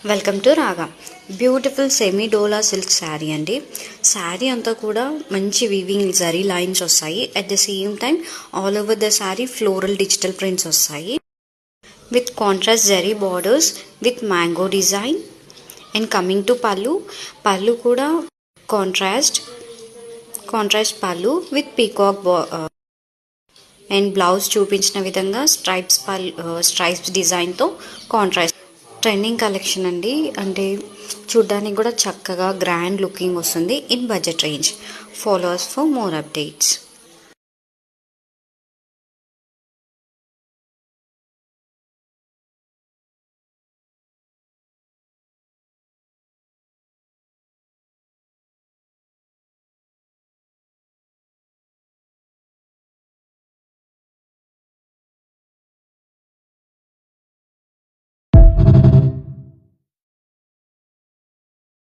Welcome to Raga. Beautiful semi Dola silk sari అండి. శారీ అంతా కూడా మంచి వీవింగ్ జరీ లైన్స్ వస్తాయి. At the same time all over the sari floral digital prints వస్తాయి with contrast zari borders with mango design. And coming to పళ్ళు కూడా contrast పళ్ళు విత్ పీకాక్ అండ్ బ్లౌజ్ చూపించిన విధంగా స్ట్రైప్స్ డిజైన్తో కాంట్రాస్ట్. ట్రెండింగ్ కలెక్షన్ అండి. అంటే చూడ్డానికి కూడా చక్కగా గ్రాండ్ లుకింగ్ వస్తుంది in budget range. Follow us for more updates.